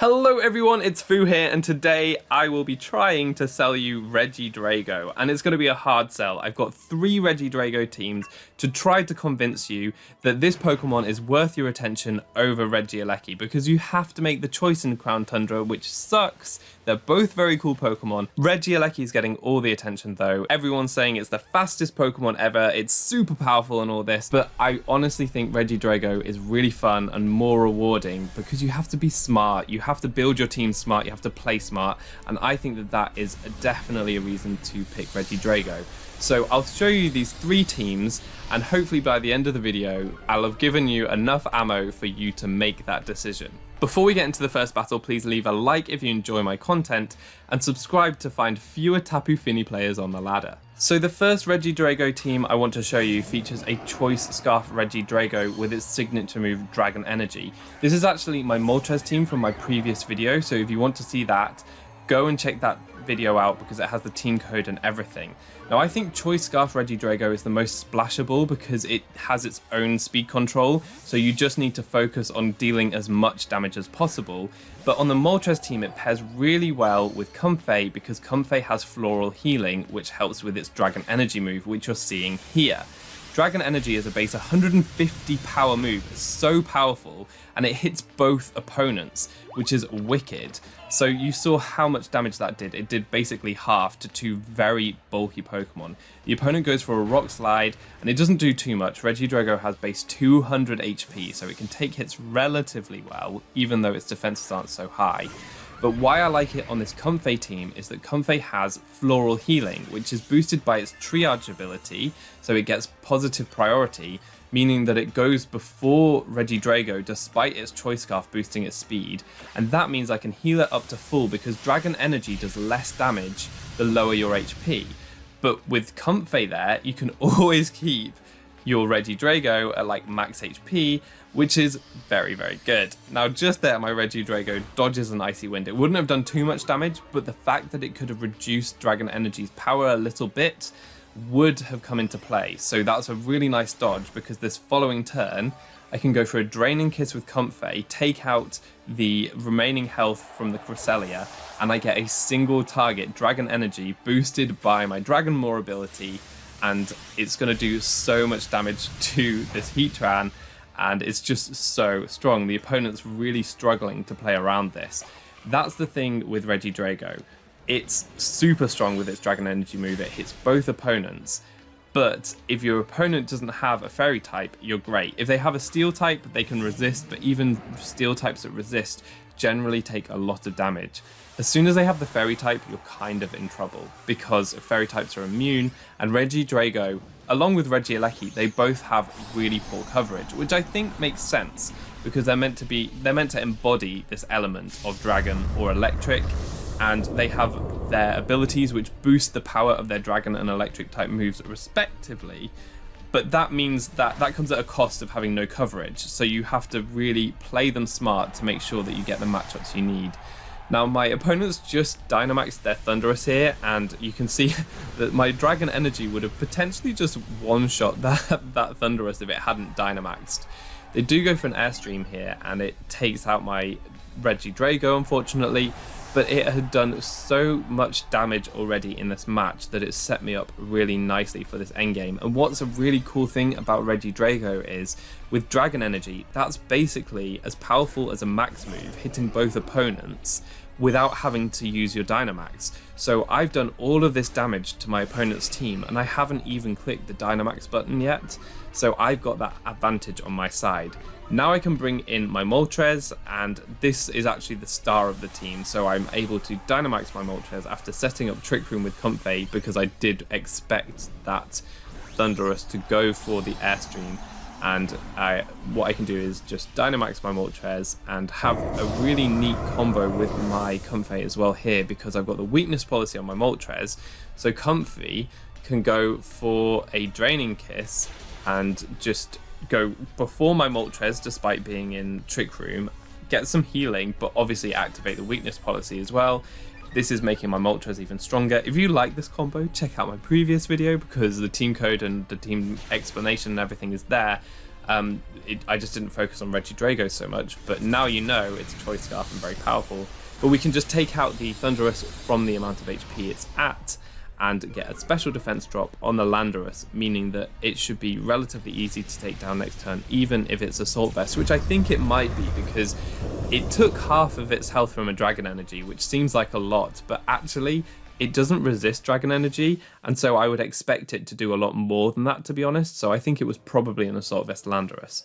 Hello everyone, it's Foo here, and today I will be trying to sell you Regidrago, and it's going to be a hard sell. I've got 3 Regidrago teams to try to convince you that this Pokemon is worth your attention over Regieleki, because you have to make the choice in Crown Tundra, which sucks. They're both very cool Pokemon. Regieleki is getting all the attention though. Everyone's saying it's the fastest Pokemon ever, it's super powerful and all this, but I honestly think Regidrago is really fun and more rewarding because you have to be smart, you have to build your team smart, you have to play smart, and I think that that is definitely a reason to pick Regidrago. So I'll show you these 3 teams, and hopefully by the end of the video, I'll have given you enough ammo for you to make that decision. Before we get into the first battle, please leave a like if you enjoy my content, and subscribe to find fewer Tapu Fini players on the ladder. So the first Regidrago team I want to show you features a Choice Scarf Regidrago with its signature move Dragon Energy. This is actually my Moltres team from my previous video, so if you want to see that, go and check that video out because it has the team code and everything. Now I think Choice Scarf Regidrago is the most splashable because it has its own speed control, so you just need to focus on dealing as much damage as possible. But on the Moltres team it pairs really well with Comfey because Comfey has Floral Healing, which helps with its Dragon Energy move, which you're seeing here. Dragon Energy is a base 150 power move, it's so powerful, and it hits both opponents, which is wicked. So you saw how much damage that did. It did basically half to 2 very bulky Pokemon. The opponent goes for a Rock Slide, and it doesn't do too much. Regidrago has base 200 HP, so it can take hits relatively well, even though its defenses aren't so high. But why I like it on this Comfey team is that Comfey has Floral Healing, which is boosted by its Triage ability, so it gets positive priority, meaning that it goes before Regidrago despite its Choice Scarf boosting its speed, and that means I can heal it up to full because Dragon Energy does less damage the lower your HP. But with Comfey there, you can always keep your Regidrago at like max HP, which is very, very good. Now just there, my Regidrago dodges an Icy Wind. It wouldn't have done too much damage, but the fact that it could have reduced Dragon Energy's power a little bit would have come into play. So that's a really nice dodge because this following turn, I can go for a Draining Kiss with Comfey, take out the remaining health from the Cresselia, and I get a single target Dragon Energy boosted by my Dragon Maw ability, and it's going to do so much damage to this Heatran, and it's just so strong. The opponent's really struggling to play around this. That's the thing with Regidrago. It's super strong with its Dragon Energy move, it hits both opponents, but if your opponent doesn't have a Fairy type, you're great. If they have a Steel type, they can resist, but even Steel types that resist generally take a lot of damage. As soon as they have the Fairy type, you're kind of in trouble, because Fairy types are immune, and Regidrago, along with Regieleki, they both have really poor coverage, which I think makes sense, because they're meant to embody this element of Dragon or Electric, and they have their abilities which boost the power of their Dragon and Electric type moves respectively, but that means that comes at a cost of having no coverage, so you have to really play them smart to make sure that you get the matchups you need. Now my opponents just Dynamaxed their Thundurus here, and you can see that my Dragon Energy would have potentially just one-shot that Thundurus if it hadn't Dynamaxed. They do go for an Airstream here, and it takes out my Regidrago unfortunately, but it had done so much damage already in this match that it set me up really nicely for this endgame. And what's a really cool thing about Regidrago is, with Dragon Energy, that's basically as powerful as a max move, hitting both opponents without having to use your Dynamax. So I've done all of this damage to my opponent's team, and I haven't even clicked the Dynamax button yet, so I've got that advantage on my side. Now I can bring in my Moltres, and this is actually the star of the team, so I'm able to Dynamax my Moltres after setting up Trick Room with Comfey, because I did expect that Thundurus to go for the Airstream, and what I can do is just Dynamax my Moltres and have a really neat combo with my Comfey as well here, because I've got the weakness policy on my Moltres, so Comfey can go for a Draining Kiss and just go before my Moltres despite being in Trick Room, get some healing, but obviously activate the weakness policy as well. This is making my Moltres even stronger. If you like this combo, check out my previous video because the team code and the team explanation and everything is there. I just didn't focus on Regidrago so much, but now you know it's a choice scarf and very powerful. But we can just take out the Thunderous from the amount of HP it's at and get a special defense drop on the Landorus, meaning that it should be relatively easy to take down next turn, even if it's Assault Vest, which I think it might be, because it took half of its health from a Dragon Energy, which seems like a lot, but actually it doesn't resist Dragon Energy, and so I would expect it to do a lot more than that, to be honest. So I think it was probably an Assault Vest Landorus.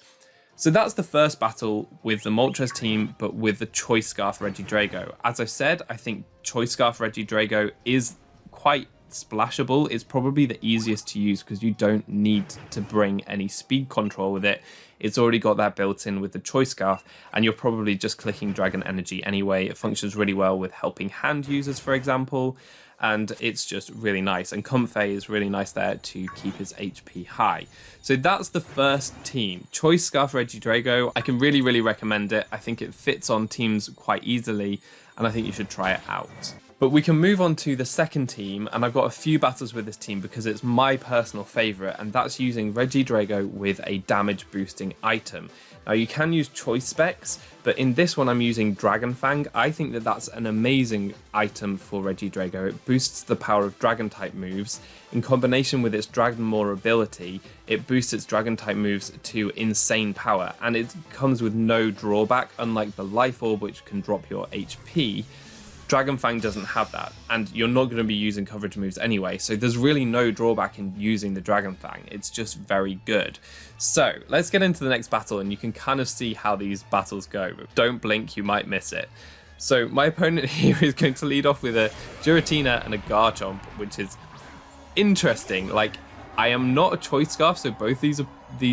So that's the first battle with the Moltres team, but with the Choice Scarf Regidrago. As I said, I think Choice Scarf Regidrago is quite splashable. It's probably the easiest to use because you don't need to bring any speed control with it. It's already got that built in with the Choice Scarf, and you're probably just clicking Dragon Energy anyway. It functions really well with helping hand users, for example, and it's just really nice. And Comfey is really nice there to keep his HP high. So that's the first team. Choice Scarf Regidrago. I can really recommend it. I think it fits on teams quite easily, and I think you should try it out. But we can move on to the second team, and I've got a few battles with this team because it's my personal favourite, and that's using Regidrago with a damage boosting item. Now you can use choice specs, but in this one I'm using Dragon Fang. I think that that's an amazing item for Regidrago. It boosts the power of Dragon type moves. In combination with its Dragon Maw ability, it boosts its Dragon type moves to insane power, and it comes with no drawback, unlike the Life Orb, which can drop your HP. Dragon Fang doesn't have that, and you're not going to be using coverage moves anyway, so there's really no drawback in using the Dragon Fang. It's just very good. So let's get into the next battle, and you can kind of see how these battles go. But don't blink, you might miss it. So my opponent here is going to lead off with a Giratina and a Garchomp, which is interesting. Like, I am not a Choice Scarf, so both these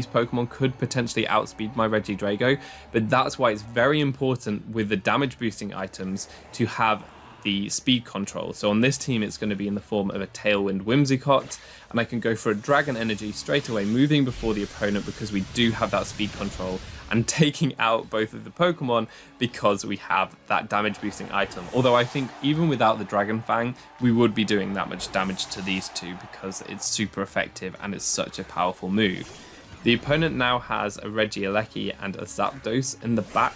Pokemon could potentially outspeed my Regidrago, but that's why it's very important with the damage boosting items to have the speed control. So on this team, it's going to be in the form of a Tailwind Whimsicott, and I can go for a Dragon Energy straight away, moving before the opponent because we do have that speed control, and taking out both of the Pokemon because we have that damage boosting item. Although I think even without the Dragon Fang, we would be doing that much damage to these two because it's super effective and it's such a powerful move. The opponent now has a Regieleki and a Zapdos in the back,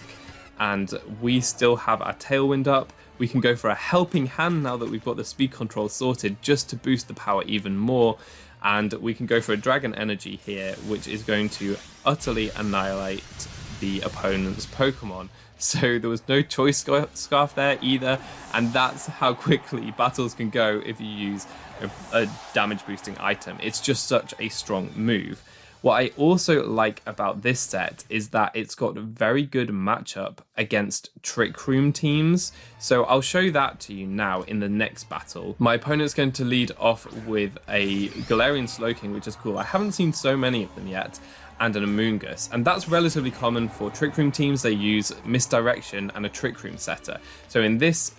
and we still have our Tailwind up. We can go for a Helping Hand now that we've got the speed control sorted, just to boost the power even more. And we can go for a Dragon Energy here, which is going to utterly annihilate the opponent's Pokemon. So there was no Choice Scarf there either, and that's how quickly battles can go if you use a damage boosting item. It's just such a strong move. What I also like about this set is that it's got a very good matchup against Trick Room teams. So I'll show that to you now in the next battle. My opponent's going to lead off with a Galarian Slowking, which is cool. I haven't seen so many of them yet, and an Amoonguss. And that's relatively common for Trick Room teams. They use Misdirection and a Trick Room setter. So in this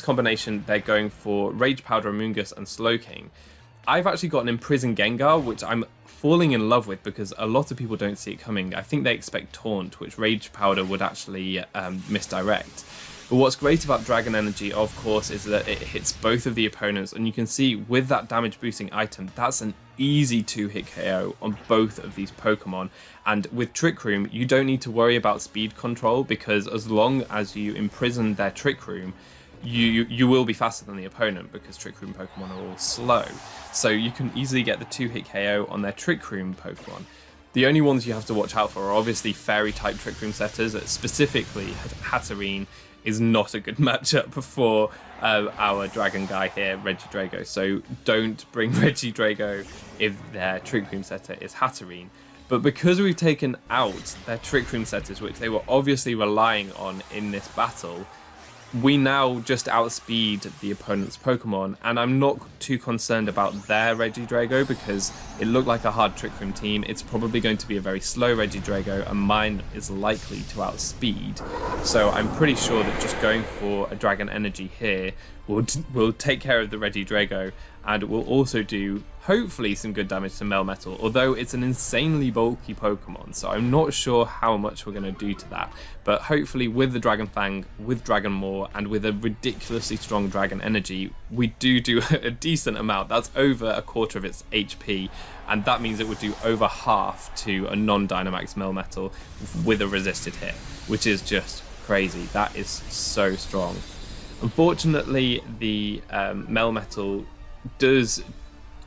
combination, they're going for Rage Powder, Amoonguss, and Slowking. I've actually got an Imprisoned Gengar, which I'm falling in love with because a lot of people don't see it coming. I think they expect Taunt, which Rage Powder would actually misdirect. But what's great about Dragon Energy, of course, is that it hits both of the opponents, and you can see with that damage boosting item, that's an easy 2-hit KO on both of these Pokemon. And with Trick Room, you don't need to worry about speed control, because as long as you imprison their Trick Room, you will be faster than the opponent, because Trick Room Pokemon are all slow. So you can easily get the 2-hit KO on their Trick Room Pokemon. The only ones you have to watch out for are obviously Fairy-type Trick Room setters. Specifically, Hatterene is not a good matchup for our dragon guy here, Regidrago. So don't bring Regidrago if their Trick Room setter is Hatterene. But because we've taken out their Trick Room setters, which they were obviously relying on in this battle, we now just outspeed the opponent's Pokemon, and I'm not too concerned about their Regidrago because it looked like a hard Trick Room team. It's probably going to be a very slow Regidrago, and mine is likely to outspeed. So I'm pretty sure that just going for a Dragon Energy here will take care of the Regidrago, and it will also do hopefully some good damage to Melmetal, although it's an insanely bulky Pokemon, so I'm not sure how much we're going to do to that. But hopefully with the Dragon Fang, with Dragon Maw, and with a ridiculously strong Dragon Energy, we do a decent amount. That's over a quarter of its HP, and that means it would do over half to a non-Dynamax Melmetal with a resisted hit, which is just crazy. That is so strong. Unfortunately, the Melmetal does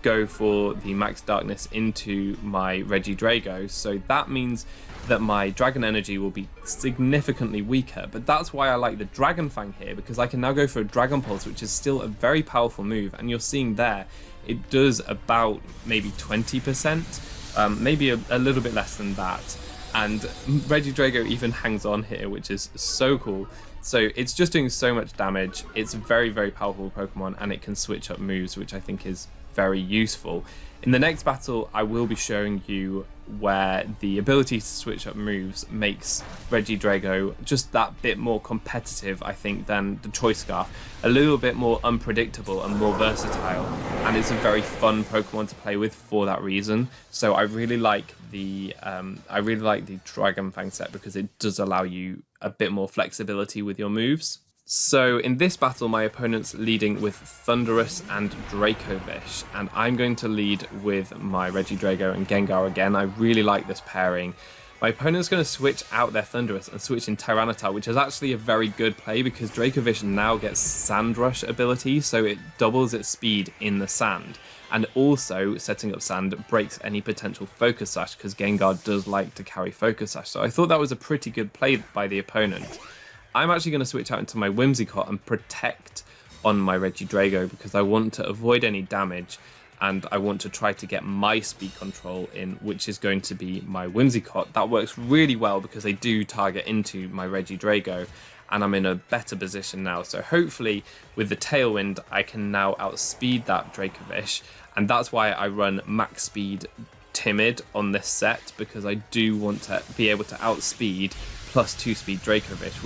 go for the Max Darkness into my Regidrago, so that means that my Dragon Energy will be significantly weaker, but that's why I like the Dragon Fang here, because I can now go for a Dragon Pulse, which is still a very powerful move, and you're seeing there, it does about maybe 20%, maybe a little bit less than that, and Regidrago even hangs on here, which is so cool. So it's just doing so much damage, it's a very, very powerful Pokemon, and it can switch up moves, which I think is very useful. In the next battle, I will be showing you where the ability to switch up moves makes Regidrago just that bit more competitive, I think, than the Choice Scarf. A little bit more unpredictable and more versatile, and it's a very fun Pokemon to play with for that reason. So I really like the Dragon Fang set because it does allow you a bit more flexibility with your moves. So in this battle, my opponent's leading with Thundurus and Dracovish, and I'm going to lead with my Regidrago and Gengar again. I really like this pairing. My opponent's going to switch out their Thundurus and switch in Tyranitar, which is actually a very good play because Dracovish now gets Sand Rush ability, so it doubles its speed in the sand. And also, setting up sand breaks any potential Focus Sash because Gengar does like to carry Focus Sash. So I thought that was a pretty good play by the opponent. I'm actually going to switch out into my Whimsicott and protect on my Regidrago because I want to avoid any damage and I want to try to get my speed control in, which is going to be my Whimsicott. That works really well because they do target into my Regidrago and I'm in a better position now. So hopefully with the Tailwind, I can now outspeed that Dracovish, and that's why I run max speed Timid on this set, because I do want to be able to outspeed plus 2-speed Dracovish,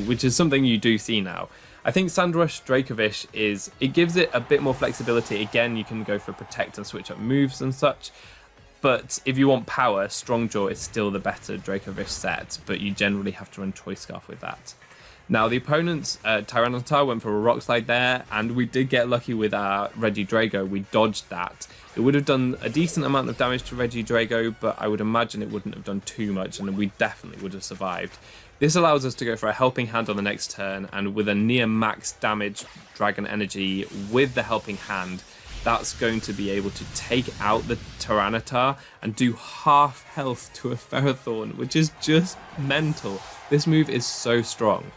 which is something you do see now. I think Sandrush Dracovish it gives it a bit more flexibility. Again, you can go for Protect and switch up moves and such. But if you want power, Strongjaw is still the better Dracovish set, but you generally have to run Choice Scarf with that. Now, the opponent's Tyranitar went for a Rock Slide there, and we did get lucky with our Regidrago. We dodged that. It would have done a decent amount of damage to Regidrago, but I would imagine it wouldn't have done too much, and we definitely would have survived. This allows us to go for a Helping Hand on the next turn, and with a near max damage Dragon Energy with the Helping Hand, that's going to be able to take out the Tyranitar and do half health to a Ferrothorn, which is just mental. This move is so strong.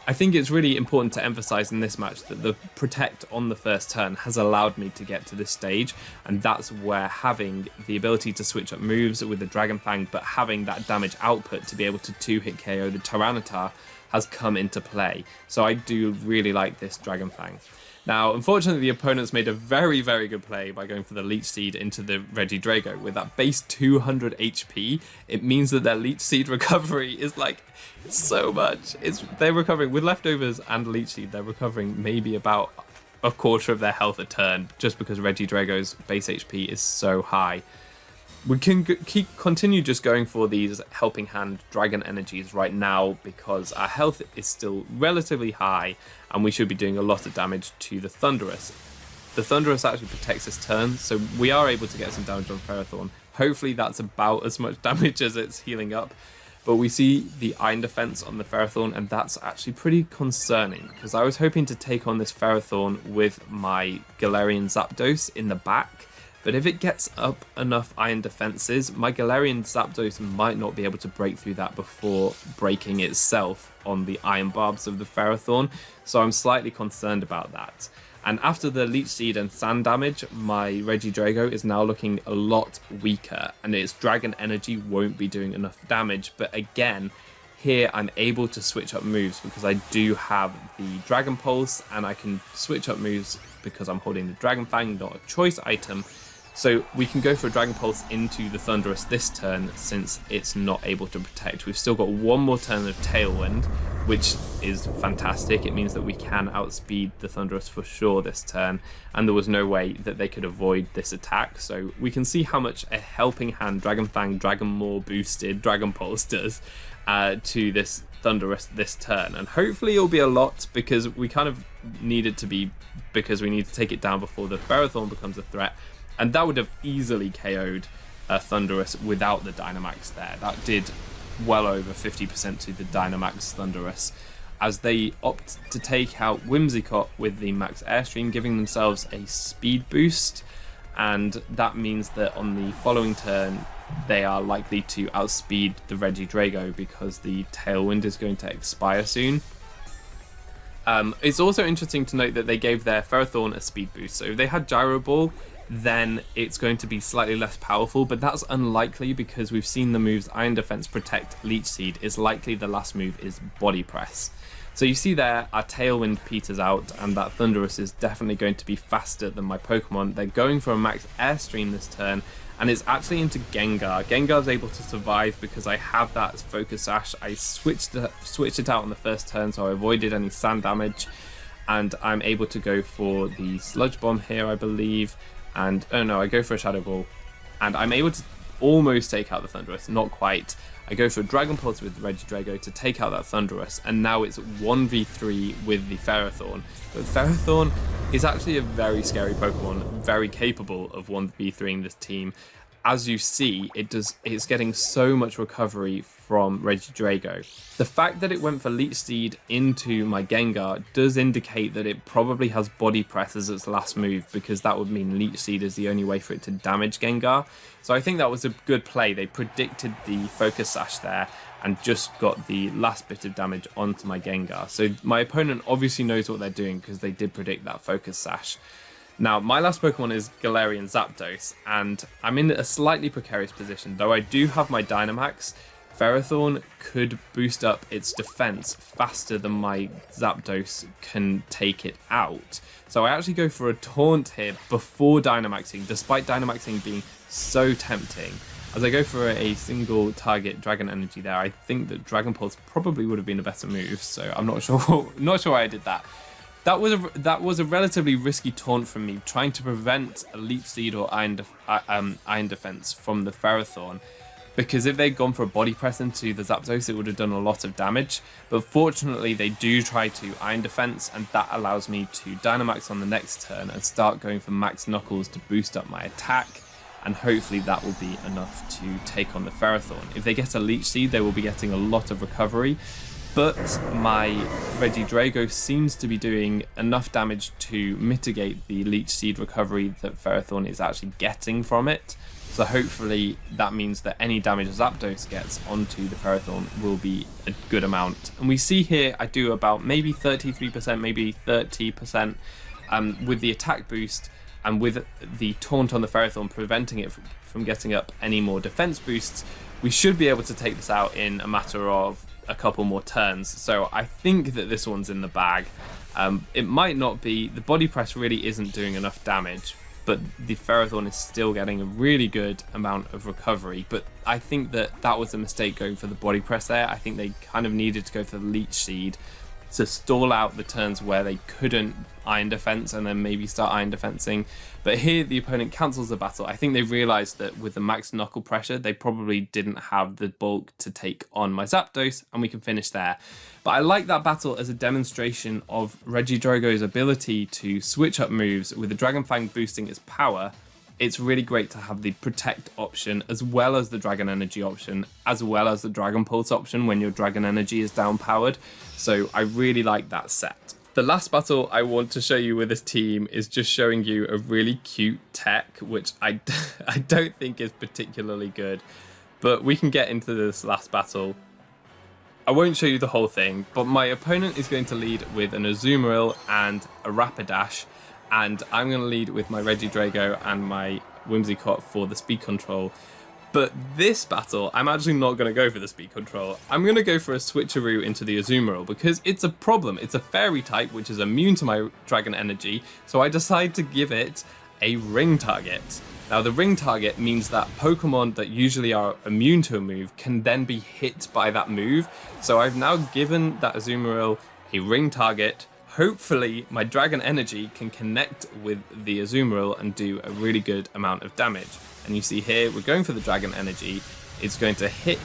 I think it's really important to emphasize in this match that the Protect on the first turn has allowed me to get to this stage, and that's where having the ability to switch up moves with the Dragon Fang, but having that damage output to be able to 2-hit KO the Tyranitar has come into play. So I do really like this Dragon Fang. Now, unfortunately, the opponents made a very, very good play by going for the Leech Seed into the Regidrago. With that base 200 HP, it means that their Leech Seed recovery is like so much. They're recovering with leftovers and Leech Seed. They're recovering maybe about a quarter of their health a turn, just because Regidrago's base HP is so high. We can continue just going for these Helping Hand Dragon Energies right now because our health is still relatively high and we should be doing a lot of damage to the Thundurus. The Thundurus actually protects this turn, so we are able to get some damage on Ferrothorn. Hopefully that's about as much damage as it's healing up. But we see the Iron Defense on the Ferrothorn, and that's actually pretty concerning because I was hoping to take on this Ferrothorn with my Galarian Zapdos in the back. But if it gets up enough Iron Defenses, my Galarian Zapdos might not be able to break through that before breaking itself on the Iron Barbs of the Ferrothorn, so I'm slightly concerned about that. And after the Leech Seed and Sand damage, my Regidrago is now looking a lot weaker, and its Dragon Energy won't be doing enough damage, but again, here I'm able to switch up moves because I do have the Dragon Pulse, and I can switch up moves because I'm holding the Dragon Fang, not a choice item. So we can go for a Dragon Pulse into the Thunderous this turn since it's not able to protect. We've still got one more turn of Tailwind, which is fantastic. It means that we can outspeed the Thunderous for sure this turn, and there was no way that they could avoid this attack. So we can see how much a Helping Hand Dragon Fang Dragon Maw boosted Dragon Pulse does to this Thunderous this turn, and hopefully it'll be a lot because we kind of need it to be, because we need to take it down before the Ferrothorn becomes a threat. And that would have easily KO'd Thunderous without the Dynamax there. That did well over 50% to the Dynamax Thunderous, as they opt to take out Whimsicott with the Max Airstream, giving themselves a speed boost. And that means that on the following turn, they are likely to outspeed the Regidrago because the Tailwind is going to expire soon. It's also interesting to note that they gave their Ferrothorn a speed boost. So if they had Gyro Ball, then it's going to be slightly less powerful, but that's unlikely because we've seen the moves Iron Defense, Protect, Leech Seed. Is likely the last move is Body Press. So you see there, our Tailwind peters out, and that Thunderous is definitely going to be faster than my Pokemon. They're going for a Max Airstream this turn, and it's actually into Gengar. Gengar's able to survive because I have that Focus Sash. I switched it out on the first turn, so I avoided any sand damage, and I'm able to go for the Sludge Bomb here, I believe. And oh no, I go for a Shadow Ball, and I'm able to almost take out the Thunderous, not quite. I go for a Dragon Pulse with the Regidrago to take out that Thunderous, and now it's 1v3 with the Ferrothorn. But Ferrothorn is actually a very scary Pokemon, very capable of 1v3ing this team. As you see, it's getting so much recovery from Regidrago. The fact that it went for Leech Seed into my Gengar does indicate that it probably has Body Press as its last move, because that would mean Leech Seed is the only way for it to damage Gengar. So I think that was a good play. They predicted the Focus Sash there and just got the last bit of damage onto my Gengar. So my opponent obviously knows what they're doing because they did predict that Focus Sash. Now, my last Pokemon is Galarian Zapdos, and I'm in a slightly precarious position. Though I do have my Dynamax, Ferrothorn could boost up its defense faster than my Zapdos can take it out. So I actually go for a Taunt here before Dynamaxing, despite Dynamaxing being so tempting. As I go for a single target Dragon Energy there, I think that Dragon Pulse probably would have been a better move, so I'm not sure why I did that. That was a relatively risky taunt from me, trying to prevent a Leech Seed or Iron Defense from the Ferrothorn, because if they'd gone for a Body Press into the Zapdos, it would have done a lot of damage. But fortunately, they do try to Iron Defense, and that allows me to Dynamax on the next turn and start going for Max Knuckles to boost up my attack, and hopefully that will be enough to take on the Ferrothorn. If they get a Leech Seed, they will be getting a lot of recovery. But my Regidrago seems to be doing enough damage to mitigate the Leech Seed recovery that Ferrothorn is actually getting from it. So hopefully that means that any damage Zapdos gets onto the Ferrothorn will be a good amount. And we see here I do about maybe 33%, maybe 30% with the attack boost, and with the taunt on the Ferrothorn preventing it from getting up any more defense boosts. We should be able to take this out in a matter of a couple more turns, so I think that this one's in the bag. It might not be. The Body Press really isn't doing enough damage, but the Ferrothorn is still getting a really good amount of recovery. But I think that was a mistake going for the Body Press there. I think they kind of needed to go for the Leech Seed to stall out the turns where they couldn't Iron Defense and then maybe start Iron Defensing. But here the opponent cancels the battle. I think they realized that with the max knuckle pressure, they probably didn't have the bulk to take on my Zapdos, and we can finish there. But I like that battle as a demonstration of Regidrago's ability to switch up moves with the Dragon Fang boosting its power. It's really great to have the Protect option, as well as the Dragon Energy option, as well as the Dragon Pulse option when your Dragon Energy is down powered. So I really like that set. The last battle I want to show you with this team is just showing you a really cute tech, which I don't think is particularly good. But we can get into this last battle. I won't show you the whole thing, but my opponent is going to lead with an Azumarill and a Rapidash, and I'm going to lead with my Regidrago and my Whimsicott for the speed control. But this battle, I'm actually not going to go for the speed control. I'm going to go for a switcheroo into the Azumarill because it's a problem. It's a fairy type which is immune to my Dragon Energy, so I decide to give it a ring target. Now the ring target means that Pokemon that usually are immune to a move can then be hit by that move. So I've now given that Azumarill a ring target. Hopefully my Dragon Energy can connect with the Azumarill and do a really good amount of damage. And you see here, we're going for the Dragon Energy. It's going to hit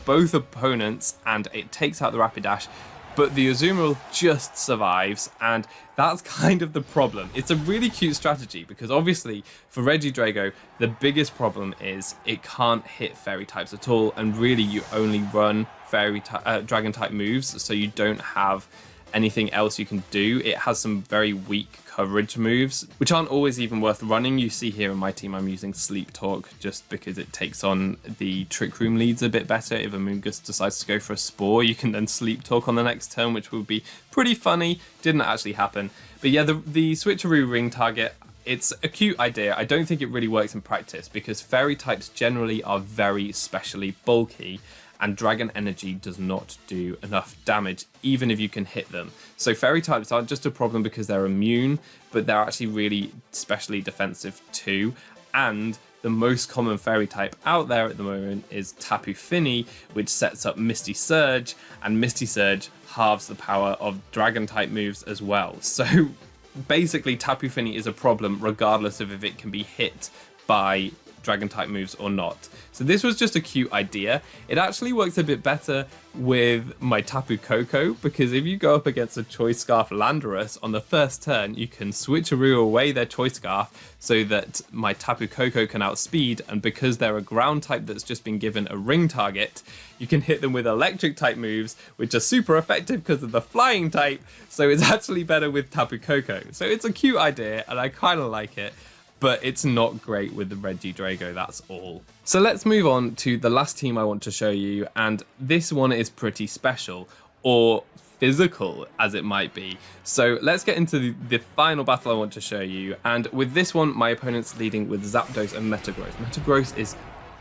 both opponents and it takes out the Rapidash, but the Azumarill just survives, and that's kind of the problem. It's a really cute strategy because obviously for Regidrago, the biggest problem is it can't hit fairy types at all, and really you only run dragon type moves, so you don't have anything else you can do. It has some very weak coverage moves, which aren't always even worth running. You see here in my team, I'm using Sleep Talk just because it takes on the Trick Room leads a bit better. If Amoonguss decides to go for a Spore, you can then Sleep Talk on the next turn, which would be pretty funny. Didn't actually happen. But yeah, the Switcheroo ring target, it's a cute idea. I don't think it really works in practice because fairy types generally are very specially bulky, and Dragon Energy does not do enough damage, even if you can hit them. So fairy types aren't just a problem because they're immune, but they're actually really specially defensive too. And the most common fairy type out there at the moment is Tapu Fini, which sets up Misty Surge, and Misty Surge halves the power of Dragon type moves as well. So basically Tapu Fini is a problem regardless of if it can be hit by Dragon type moves or not. So this was just a cute idea. It actually works a bit better with my Tapu Koko, because if you go up against a Choice Scarf Landorus on the first turn, you can switcheroo away their Choice Scarf so that my Tapu Koko can outspeed, and because they're a ground type that's just been given a ring target, you can hit them with electric type moves, which are super effective because of the flying type, so it's actually better with Tapu Koko. So it's a cute idea and I kind of like it, but it's not great with the Regidrago, that's all. So let's move on to the last team I want to show you, and this one is pretty special, or physical as it might be. So let's get into the final battle I want to show you, and with this one, my opponent's leading with Zapdos and Metagross. Metagross is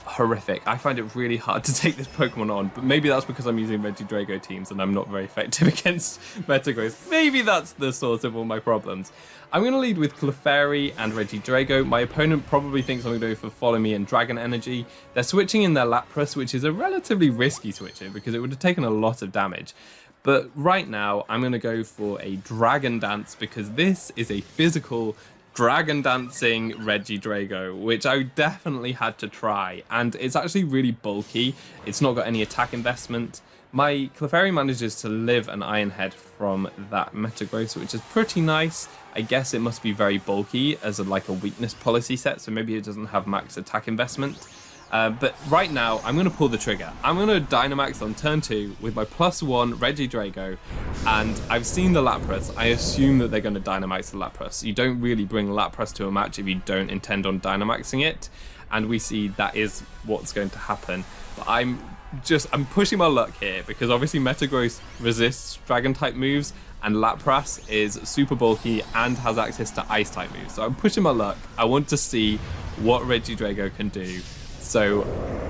horrific. I find it really hard to take this Pokemon on, but maybe that's because I'm using Regidrago teams and I'm not very effective against Metagross. Maybe that's the source of all my problems. I'm going to lead with Clefairy and Regidrago. My opponent probably thinks I'm going to go for Follow Me and Dragon Energy. They're switching in their Lapras, which is a relatively risky switcher because it would have taken a lot of damage. But right now, I'm going to go for a Dragon Dance because this is a physical Dragon Dancing Regidrago, which I definitely had to try. And it's actually really bulky. It's not got any attack investment. My Clefairy manages to live an Iron Head from that Metagross, which is pretty nice. I guess it must be very bulky as like a weakness policy set, so maybe it doesn't have max attack investment. But right now, I'm going to pull the trigger. I'm going to Dynamax on turn 2 with my +1 Regidrago, and I've seen the Lapras. I assume that they're going to Dynamax the Lapras. You don't really bring Lapras to a match if you don't intend on Dynamaxing it, and we see that is what's going to happen. But I'm pushing my luck here because obviously Metagross resists Dragon type moves, and Lapras is super bulky and has access to Ice type moves. So I'm pushing my luck. I want to see what Regidrago can do. So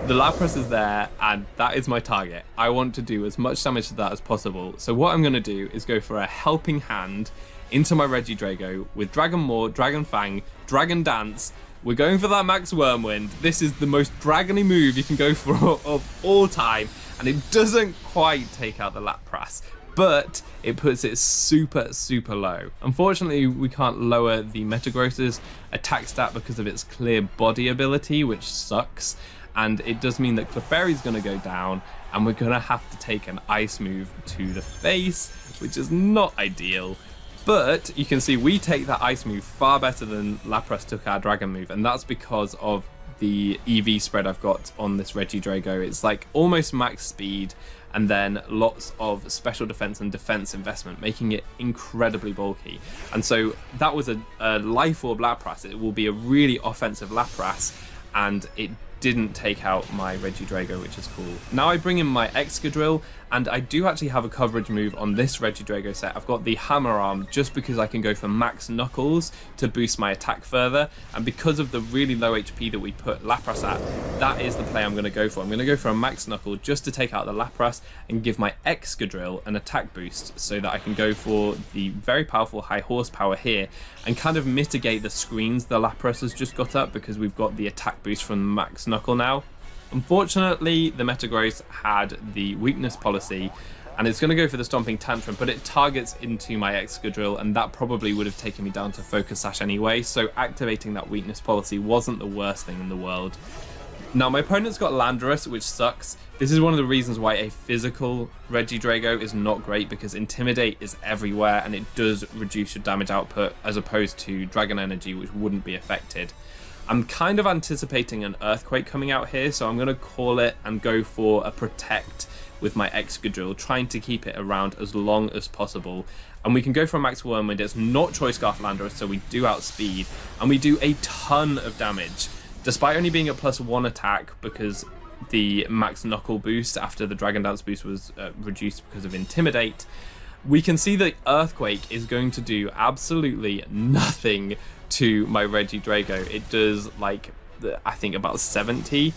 the Lapras is there, and that is my target. I want to do as much damage to that as possible. So what I'm going to do is go for a Helping Hand into my Regidrago with Dragon Maw, Dragon Fang, Dragon Dance. We're going for that Max Wormwind. This is the most dragony move you can go for of all time, and it doesn't quite take out the Lapras, but it puts it super, super low. Unfortunately, we can't lower the Metagross's attack stat because of its clear body ability, which sucks. And it does mean that Clefairy's going to go down, and we're going to have to take an Ice move to the face, which is not ideal. But you can see we take that Ice move far better than Lapras took our Dragon move, and that's because of the EV spread I've got on this Regidrago. It's like almost max speed, and then lots of special defense and defense investment, making it incredibly bulky. And so that was a Life Orb Lapras. It will be a really offensive Lapras, and it didn't take out my Regidrago, which is cool. Now I bring in my Excadrill, And I do actually have a coverage move on this Regidrago set. I've got the hammer arm just because I can go for max knuckles to boost my attack further, and because of the really low HP that we put Lapras at, that is the play I'm going to go for. I'm going to go for a max knuckle just to take out the Lapras and give my Excadrill an attack boost so that I can go for the very powerful high horsepower here and kind of mitigate the screens the Lapras has just got up because we've got the attack boost from max knuckle now. Unfortunately, the Metagross had the weakness policy and it's going to go for the Stomping Tantrum, but it targets into my Excadrill and that probably would have taken me down to Focus Sash anyway, so activating that weakness policy wasn't the worst thing in the world. Now, my opponent's got Landorus, which sucks. This is one of the reasons why a physical Regidrago is not great, because Intimidate is everywhere and it does reduce your damage output as opposed to Dragon Energy, which wouldn't be affected. I'm kind of anticipating an Earthquake coming out here, so I'm going to call it and go for a Protect with my Excadrill, trying to keep it around as long as possible. And we can go for a Max Wormwind. It's not Choice Scarf Landorus, so we do outspeed, and we do a ton of damage. Despite only being at +1 attack because the max knuckle boost after the Dragon Dance boost was reduced because of Intimidate, we can see that Earthquake is going to do absolutely nothing to my Regidrago. It does like, I think about 70.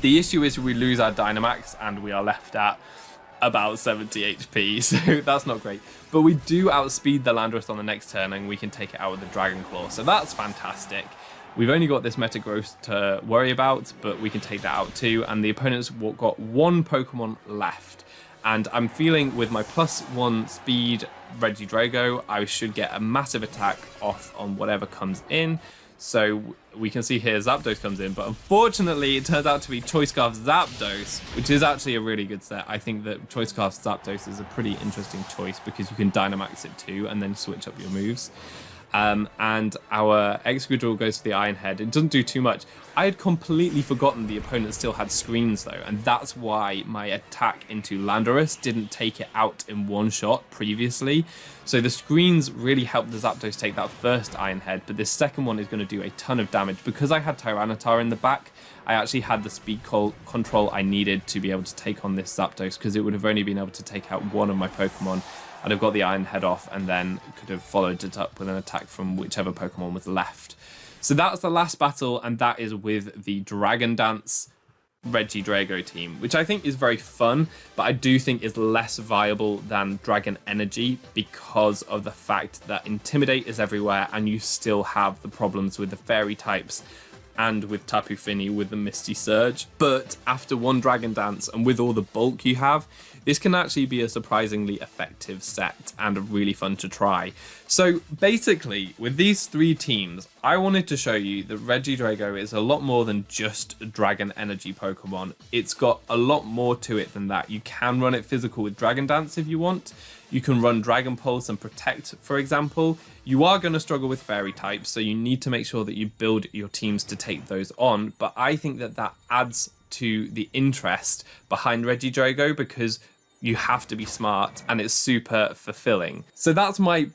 The issue is we lose our Dynamax and we are left at about 70 HP, so that's not great. But we do outspeed the Landorus on the next turn and we can take it out with the Dragon Claw, so that's fantastic. We've only got this Metagross to worry about, but we can take that out too, and the opponent's got one Pokemon left. And I'm feeling with my +1 speed Regidrago, I should get a massive attack off on whatever comes in. So we can see here Zapdos comes in, but unfortunately it turns out to be Choice Scarf Zapdos, which is actually a really good set. I think that Choice Scarf Zapdos is a pretty interesting choice because you can Dynamax it too and then switch up your moves. And our Excadrill goes for the Iron Head. It doesn't do too much. I had completely forgotten the opponent still had screens though, and that's why my attack into Landorus didn't take it out in one shot previously. So the screens really helped the Zapdos take that first Iron Head, but this second one is going to do a ton of damage. Because I had Tyranitar in the back, I actually had the speed control I needed to be able to take on this Zapdos, because it would have only been able to take out one of my Pokemon. I'd have got the Iron Head off and then could have followed it up with an attack from whichever Pokemon was left. So that's the last battle, and that is with the Dragon Dance Regidrago team, which I think is very fun, but I do think is less viable than Dragon Energy because of the fact that Intimidate is everywhere and you still have the problems with the Fairy types and with Tapu Fini with the Misty Surge. But after one Dragon Dance and with all the bulk you have, this can actually be a surprisingly effective set and really fun to try. So basically, with these three teams, I wanted to show you that Regidrago is a lot more than just a Dragon Energy Pokemon. It's got a lot more to it than that. You can run it physical with Dragon Dance if you want. You can run Dragon Pulse and Protect, for example. You are going to struggle with Fairy types, so you need to make sure that you build your teams to take those on. But I think that that adds to the interest behind Regidrago because you have to be smart and it's super fulfilling. So that's my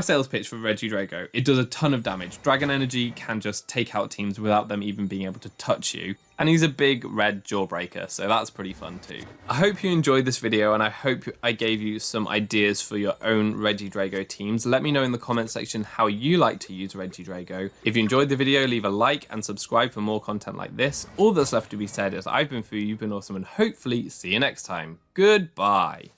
sales pitch for Regidrago. It does a ton of damage. Dragon Energy can just take out teams without them even being able to touch you. And he's a big red jawbreaker, so that's pretty fun too. I hope you enjoyed this video and I hope I gave you some ideas for your own Regidrago teams. Let me know in the comment section how you like to use Regidrago. If you enjoyed the video, leave a like and subscribe for more content like this. All that's left to be said is I've been Foo, you've been awesome, and hopefully see you next time. Goodbye.